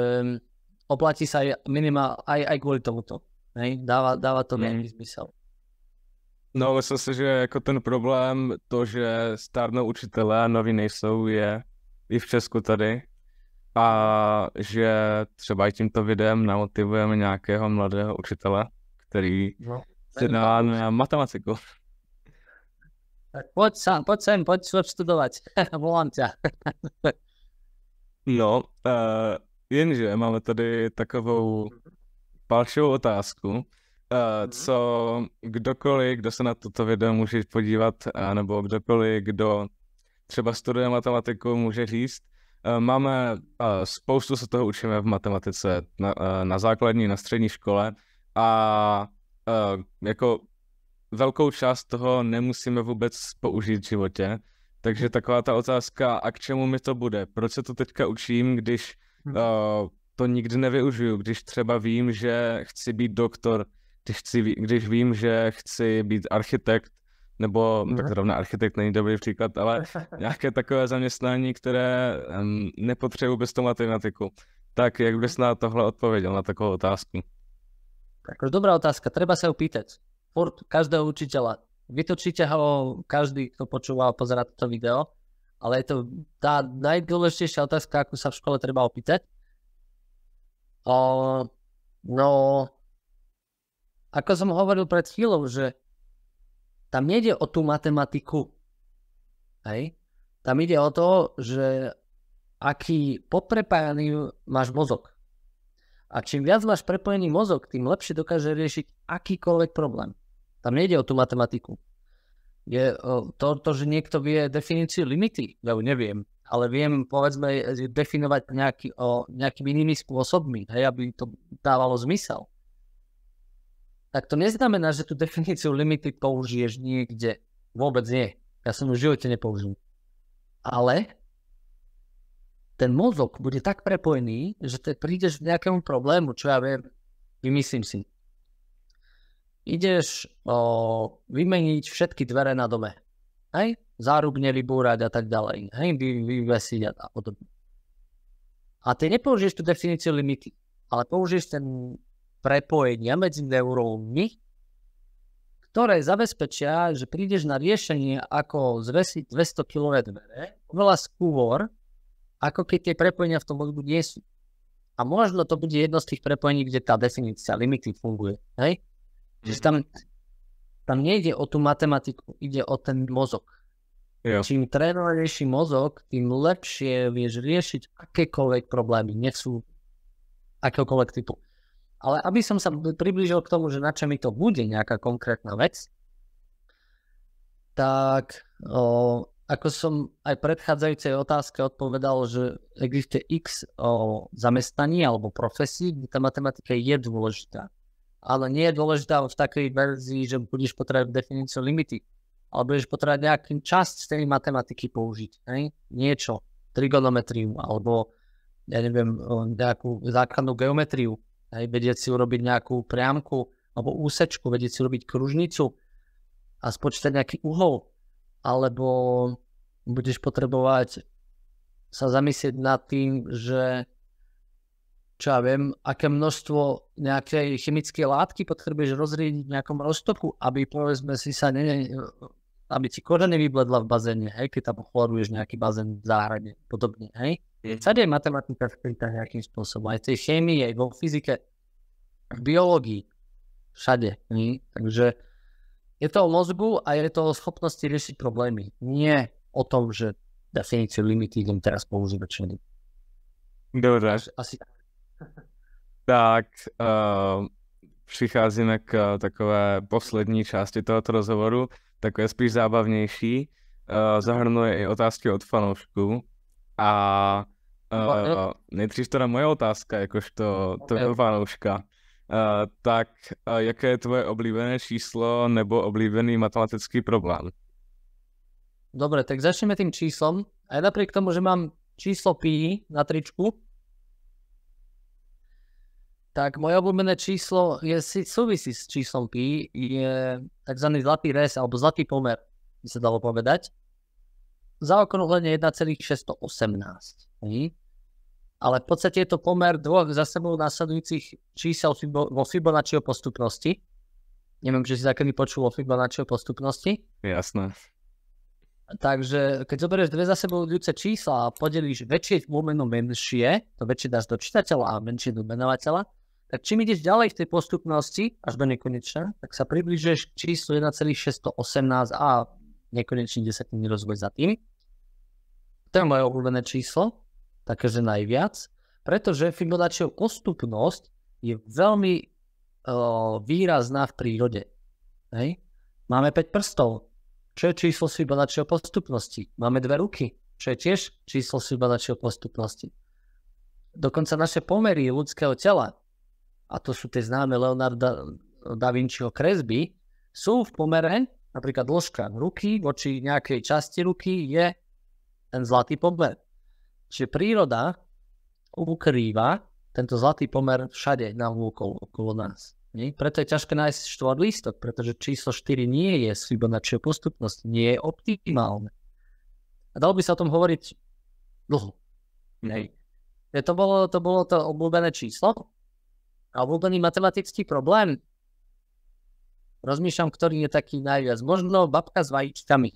oplatí sa aj kvôli tomuto. Hej? Dáva to nejaký zmysel. No, myslím si, že jako ten problém, to, že stárnou učitelé a noví nejsou, je i v Česku tady. A že třeba i tímto videem namotivujeme nějakého mladého učitele, který se dá na matematiku. Tak poď sem, poď studovať. Volám ťa. No, jenže máme tady takovou palčivou otázku. Co kdokoliv, kdo se na toto video může podívat, nebo kdokoliv, kdo třeba studuje matematiku, může říct. Máme spoustu se toho učíme v matematice na základní, na střední škole a jako velkou část toho nemusíme vůbec použít v životě. Takže taková ta otázka, a k čemu mi to bude? Proč se to teďka učím, když to nikdy nevyužiju? Když třeba vím, že chci být doktor, když vím, že chci být architekt, nebo tak zrovna architekt není dobrý příklad, ale nějaké takové zaměstnání, které nepotřebuji bez toho matematiku. Tak jak bys na tohle odpověděl, na takovou otázku? Tak dobrá otázka, treba sa ju pýtať. Furt každého učiteľa. Vytočíte ho každý, kto počúva a pozerá toto video, ale je to tá najdôležitejšia otázka, akú sa v škole treba opýtať. No, ako som hovoril pred chvíľou, že tam nejde o tú matematiku. Hej? Tam ide o to, že aký poprepájaný máš mozog. A čím viac máš prepojený mozog, tým lepšie dokáže riešiť akýkoľvek problém. Tam nejde o tú matematiku. Je to, že niekto vie definíciu limity, ja ju neviem, ale viem, povedzme, definovať nejakými inými spôsobmi, hej, aby to dávalo zmysel. Tak to neznamená, že tú definíciu limity použiješ niekde. Vôbec nie. Ja som ju v živote nepoužil. Ale ten mozog bude tak prepojený, že prídeš k nejakému problému, čo ja viem, vymyslím si. Ideš vymeniť všetky dvere na dome. Hej? Zárubne vybúrať a tak ďalej. Hej? Vyvesiť a podobne. A ty nepoužiješ tú definíciu limity, ale použiješ ten prepojenia medzi neurónmi, ktoré zabezpečia, že prídeš na riešenie, ako zvesiť 200-kilové dvere, oveľa skôr, ako keď tie prepojenia v tom mozgu nie sú. A možno to bude jedno z tých prepojení, kde tá definícia limity funguje. Hej? Čiže tam nejde o tú matematiku, ide o ten mozog. Jo. Čím trénovanejší mozog, tým lepšie vieš riešiť akékoľvek problémy, nech sú akéhokoľvek typu. Ale aby som sa priblížil k tomu, že na čo mi to bude nejaká konkrétna vec, tak ako som aj v predchádzajúcej otázke odpovedal, že existuje x zamestnaní alebo profesí, kde tá matematika je dôležitá. Ale nie je dôležitá v takej verzii, že budeš potrebovať definíciu limity. Ale budeš potrebovať nejaký časť z tej matematiky použiť. Hej? Niečo, trigonometriu, alebo ja neviem, nejakú základnú geometriu. Hej? Vedieť si urobiť nejakú priamku, alebo úsečku, vedieť si urobiť kružnicu a spočítať nejaký uhol. Alebo budeš potrebovať sa zamyslieť nad tým, že čo ja viem, aké množstvo nejakej chemickej látky potrebuješ rozriediť v nejakom roztoku, aby povedzme si sa aby ti koža nevybledla v bazéne, hej, keď tam chloruješ nejaký bazén v záhrade, podobne, hej. Všade je matematika skrytá nejakým spôsobom, aj v tej chémii, aj vo fyzike, v biológii, všade, hej. Takže je to o mozgu a je to o schopnosti riešiť problémy. Nie o tom, že definíciu limity idem teraz používať všade. Dobre. Asi tak. Přicházíme k takové poslední části tohoto rozhovoru, takové spíš zábavnější. Zahrnuje i otázky od fanoušků. A nejdřív teda moje otázka, jakožto tvého fanouška. Tak jaké je tvoje oblíbené číslo nebo oblíbený matematický problém? Dobre, tak začneme tým číslom. Aj napriek tomu, že mám číslo pi na tričku, tak moje obľúbené číslo súvisí s číslom pi, je tzv. Zlatý rez, alebo zlatý pomer, by sa dalo povedať. Zaokrúhlenie 1,618. ale v podstate je to pomer dvoch za sebou následujúcich čísel vo Fibonacciho postupnosti. Neviem, či si takedy počul o Fibonacciho postupnosti. Jasné. Takže keď zoberieš dve za sebou idúce čísla a podelíš väčšie lomeno menšie, to väčšie dáš do čitateľa a menšie do menovateľa, tak čím ideš ďalej v tej postupnosti, až do nekonečna, tak sa približuješ k číslu 1,618 a nekonečný desatinný rozvoj za tým. To je moje obľúbené číslo, takéže najviac, pretože Fibonacciho postupnosť je veľmi výrazná v prírode. Hej? Máme 5 prstov, čo je číslo Fibonacciho postupnosti. Máme 2 ruky, čo je tiež číslo Fibonacciho postupnosti. Dokonca naše pomery ľudského tela, a to sú tie známe Leonarda da Vinciho kresby, sú v pomere, napríklad dĺžka ruky voči nejakej časti ruky je ten zlatý pomer. Čiže príroda ukrýva tento zlatý pomer všade okolo nás. Nie? Preto je ťažké nájsť štvorlístok, pretože číslo 4 nie je z Fibonacciho postupnosti, nie je optimálne. A dalo by sa o tom hovoriť dlho. To bolo to obľúbené číslo a obľúbený matematický problém. Rozmýšľam, ktorý je taký najviac. Možno babka s vajíčkami.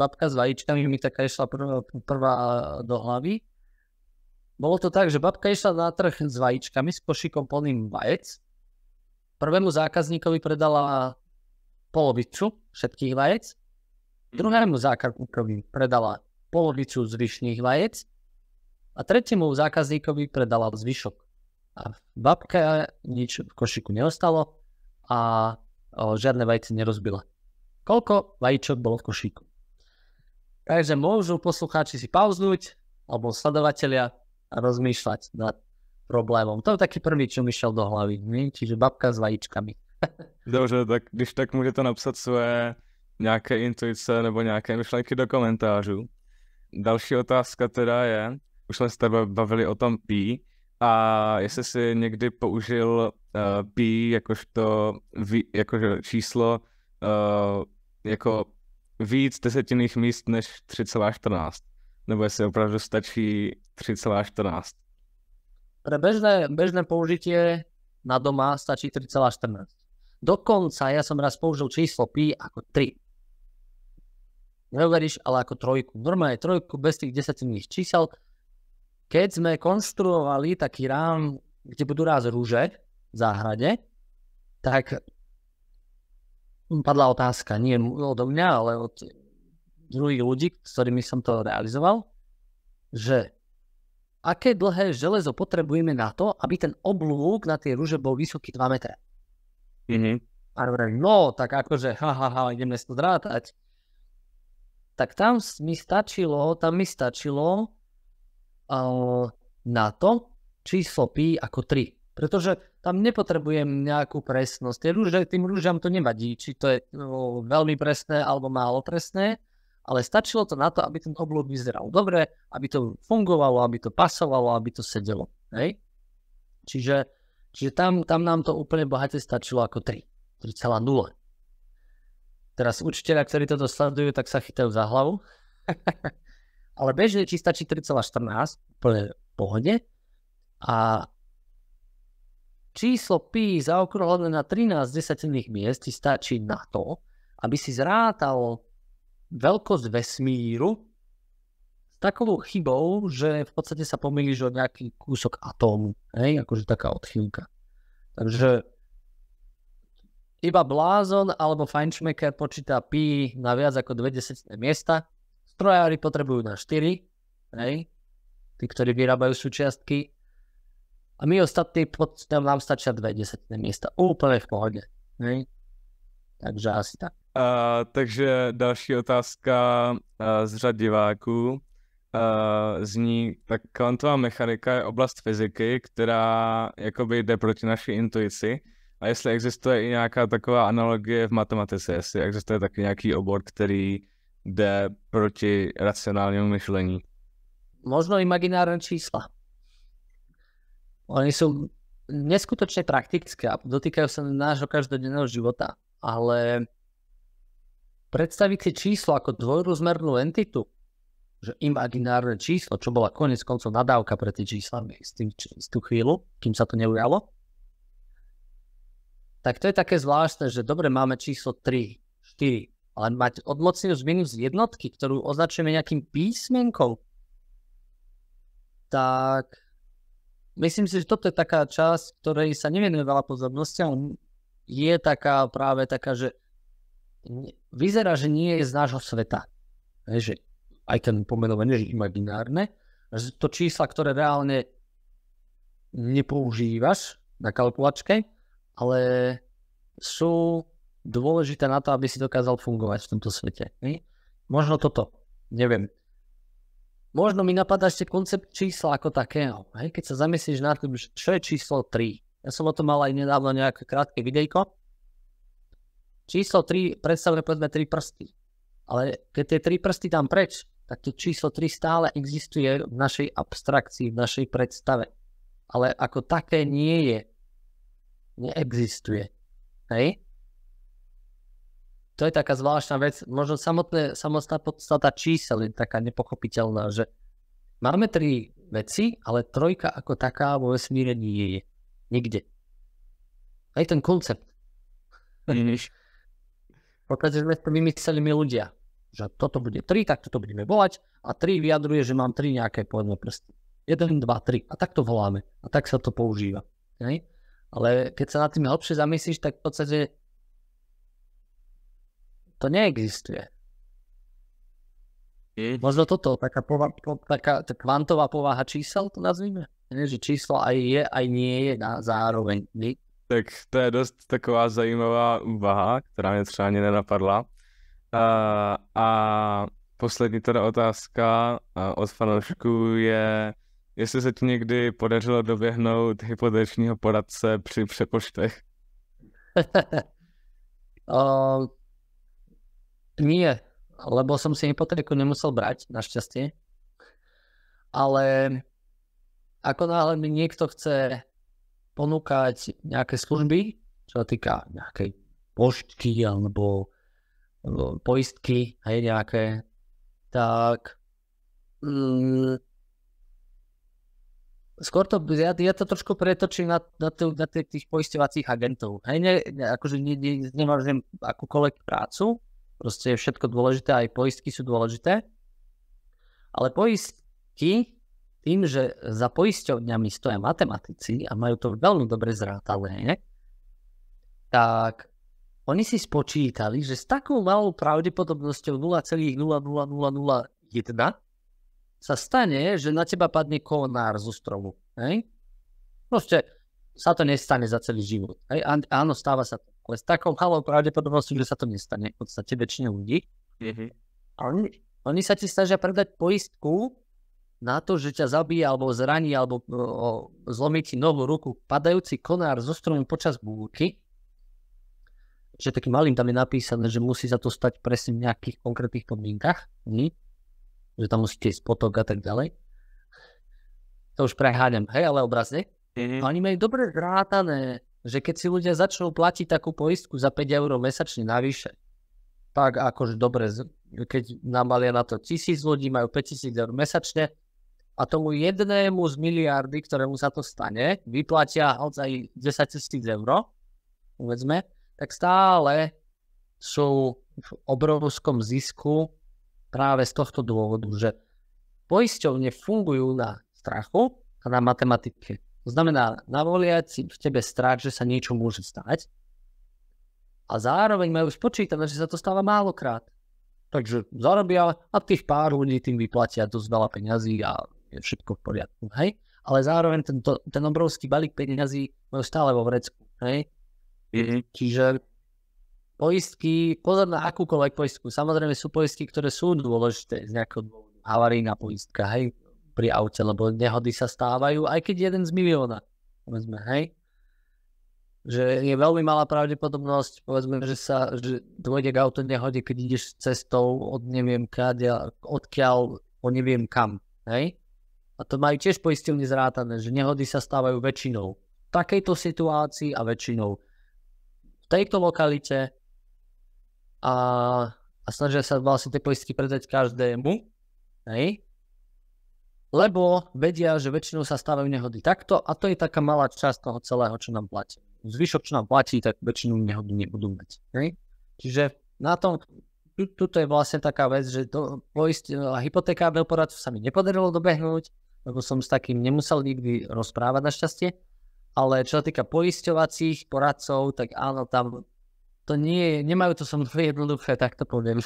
Babka s vajíčkami mi taká išla prvá do hlavy. Bolo to tak, že babka išla na trh s vajíčkami, s košíkom plným vajec. Prvému zákazníkovi predala polovicu všetkých vajec. Druhému zákazníkovi predala polovicu zvyšných vajec. A tretiemu zákazníkovi predala zvyšok. A babka nič v košíku neostalo a žiadne vajce nerozbila. Koľko vajíčok bolo v košíku? Takže môžu poslucháči si pauznúť, alebo sledovatelia, a rozmýšľať nad problémom. To je taký prvý, čo mi šel do hlavy. Čiže babka s vajíčkami. Dobře, tak když tak můžete napsat své nějaké intuice nebo nějaké myšlenky do komentářů. Další otázka teda je, už jsme se tady bavili o tom pi, a jestli jsi někdy použil pi jakožto číslo jako víc desetinných míst než 3,14. Nebo jestli opravdu stačí 3,14. Pre bežné použitie na doma stačí 3,14. Dokonca ja som raz použil číslo pi ako 3. Neuveríš, ale ako trojku. Normálne trojku bez tých desatinných čísel. Keď sme konštruovali taký rám, kde budú raz rúže v záhrade, tak padla otázka, nie odo mňa, ale od druhých ľudí, s ktorými som to realizoval, že aké dlhé železo potrebujeme na to, aby ten oblúk na tej rúže bol vysoký 2 metre. A hovorím, no, tak akože, ideme si to zrátať. Tak tam mi stačilo na to číslo pi ako 3. Pretože tam nepotrebujem nejakú presnosť. Tým rúžam to nevadí, či to je veľmi presné alebo málo presné, ale stačilo to na to, aby ten oblúk vyzeral dobre, aby to fungovalo, aby to pasovalo, aby to sedelo. Hej? Čiže tam nám to úplne bohate stačilo ako 3,0. Teraz učiteľia, ktorí toto sledujú, tak sa chytajú za hlavu. Ale bežne ti stačí 3,14, úplne v pohode. A číslo pi zaokrúhlené na 13 desatinných miest ti stačí na to, aby si zrátal veľkosť vesmíru s takou chybou, že v podstate sa pomýliš o nejaký kúsok atómu. Hej? Akože taká odchýlka. Takže iba blázon alebo fajnšmeker počíta pi na viac ako 2 desatiny miesta. Strojári potrebujú na 4. Hej? Tí, ktorí vyrábajú súčiastky. A my ostatní nám stačia 2 desatiny miesta. Úplne v pohode. Hej? Takže asi tak. Takže další otázka z řad diváků zní, tak kvantová mechanika je oblast fyziky, která jakoby jde proti naší intuici. A jestli existuje i nějaká taková analogie v matematice, jestli existuje taky nějaký obor, který jde proti racionálnímu myšlení. Možno imaginárne čísla. Oni sú neskutočne praktické a dotýkajú sa nášho každodenného života, ale predstaviť si číslo ako dvojrozmernú entitu, že imaginárne číslo, čo bola koniec koncov nadávka pre tie čísla z tú chvíľu, kým sa to neujalo, tak to je také zvláštne, že dobre, máme číslo 3, 4, ale mať odmocnenú z minus jednotky, ktorú označujeme nejakým písmenkou, tak myslím si, že toto je taká časť, ktorej sa nevenuje veľa pozornosti, ale je taká práve taká, že vyzerá, že nie je z nášho sveta. Že aj ten pomenovanie, že imaginárne, že to čísla, ktoré reálne nepoužívaš na kalkulačke, ale sú dôležité na to, aby si dokázal fungovať v tomto svete. Možno toto, neviem. Možno mi napadá ešte koncept čísla ako takého. Keď sa zamyslíš nad tým, čo je číslo 3. Ja som o tom mal aj nedávno nejaké krátke videjko. Číslo 3 predstavuje povedzme 3 prsty. Ale keď tie 3 prsty tam preč, tak to číslo 3 stále existuje v našej abstrakcii, v našej predstave. Ale ako také nie je. Neexistuje. Hej? To je taká zvláštna vec. Možno samotná podstata čísel je taká nepochopiteľná, že máme 3 veci, ale 3 ako taká vo vesmíre nie je. Nikde. Hej, ten koncept. Pretože sme to vymysleli my ľudia. Že toto bude 3, tak toto budeme volať a 3 vyjadruje, že mám 3 nejaké povedzme prsty. 1, 2, 3 a tak to voláme. A tak sa to používa. Hej? Ale keď sa nad tým hlbšie zamyslíš, tak v podstate to neexistuje. Možno toto, taká kvantová povaha čísel, to nazvíme. Že číslo aj je, aj nie je zároveň. Tak to je dost taková zajímavá úvaha, která mě třeba ani nenapadla. A poslední teda otázka od fanoušků je, jestli se ti někdy podařilo doběhnout hypotečního poradce při přepočtech. Nie, lebo som si hypotéku nemusel brať, našťastie. Ale ako náhle mi niekto chce ponúkať nejaké služby, čo sa týka nejakej poštky alebo poistky, hej, nejaké, tak skôr to, ja to trošku pretočím na tých poisťovacích agentov. Hej, akože nevážim akúkoľvek prácu, proste je všetko dôležité, aj poistky sú dôležité, ale poistky, tým, že za poisťovňami stoja matematici a majú to veľmi dobre zrátané, tak oni si spočítali, že s takou malou pravdepodobnosťou 0,00001 sa stane, že na teba padne konár zo stromu. Hej? Proste sa to nestane za celý život. Hej? Áno, stáva sa to. Ale s takou malou pravdepodobnosťou, že sa to nestane v podstate väčšine ľudí. A oni sa ti snažia predať poistku na to, že ťa zabije, alebo zraní, alebo zlomí ti novú ruku padajúci konár zo stromu počas búrky. Že takým malým tam je napísané, že musí sa to stať presne v nejakých konkrétnych podmienkach. Že tam musíte ísť potok a tak ďalej. To už preháňam, hej, ale obrazne. A oni majú dobre zrátané, že keď si ľudia začnú platiť takú poistku za 5 € mesačne navyše, tak akože dobre, keď namalia na to 1000 ľudí, majú 5000 € mesačne a tomu jednému z miliardy, ktorému sa to stane, vyplatia aj 10 000 €, povedzme, tak stále sú v obrovskom zisku práve z tohto dôvodu, že poisťovne fungujú na strachu a na matematike. To znamená, navoliať si v tebe strach, že sa niečo môže stať a zároveň majú spočítané, že sa to stáva málokrát. Takže zarobia a tých pár ľudí tým vyplatia dosť veľa peňazí a je všetko v poriadku, hej? Ale zároveň ten obrovský balík peňazí majú stále vo vrecku, hej? Čiže poistky, pozor na akúkoľvek poistku. Samozrejme sú poistky, ktoré sú dôležité z nejakého dôvodu. Havarijná poistka, hej? Pri aute, lebo nehody sa stávajú, aj keď 1 z milióna, povedzme, hej? Že je veľmi malá pravdepodobnosť, povedzme, že dôjde k auto nehode, keď ideš cestou od neviem odkiaľ po neviem kam, hej? A to majú tiež poisťovne zrátané, že nehody sa stávajú väčšinou v takejto situácii a väčšinou v tejto lokalite a snažia sa vlastne tie poistky predať každému, hej? Lebo vedia, že väčšinou sa stávajú nehody takto a to je taká malá časť toho celého, čo nám platí. Zvyšok, čo nám platí, tak väčšinu nehodu nebudú mať. Hej? Čiže na tom, tuto je vlastne taká vec, že hypotekárneho poradcu sa mi nepodarilo dobehnúť, lebo som s takým nemusel nikdy rozprávať našťastie, ale čo sa týka poisťovacích poradcov, tak áno, tam to nie je, nemajú to so mnou jednoduché, tak to poviem.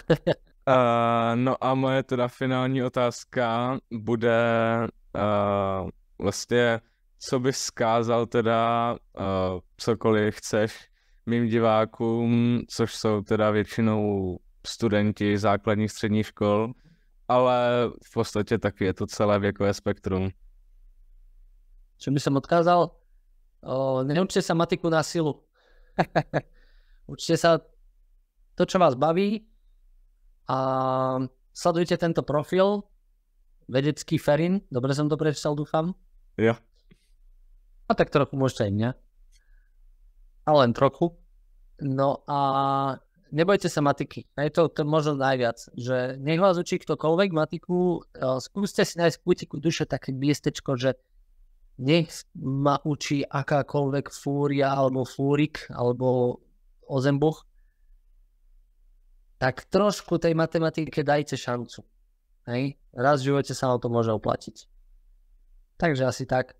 No a moje teda finální otázka bude vlastně, co bys vzkázal teda, cokoliv chceš mým divákům, což jsou teda většinou studenti základních středních škol, ale v podstatě taky je to celé věkové spektrum. Čo by som odkázal? Neučte sa matiku na silu. Učte sa to, čo vás baví a sledujte tento profil vedecký Ferin. Dobre som to prečítal, dúfam? Jo. A tak trochu môžete aj mňa. Ale len trochu. No a nebojte sa matiky. Je to možno najviac. Že nech vás učí ktokoľvek matiku. Skúste si nájsť v kútiku duše také miestečko, že nech ma učí akákoľvek fúria alebo fúrik alebo ozembuch. Tak trošku tej matematike dajte šancu. Hej? Raz v živote sa na to môže oplatiť. Takže asi tak.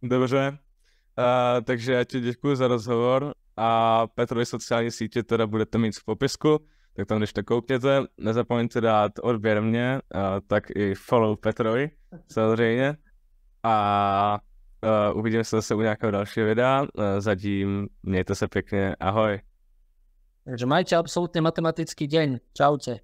Dobře. Takže já ti děkuji za rozhovor a Petrovi sociální sítě teda budete mít v popisku, tak tam když to koukněte, nezapomeňte dát odběr mě, tak i follow Petrovi samozřejmě a uvidíme se zase u nějakého dalšího videa, zatím mějte se pěkně, ahoj. Takže majte absolútne matematický deň. Čaute.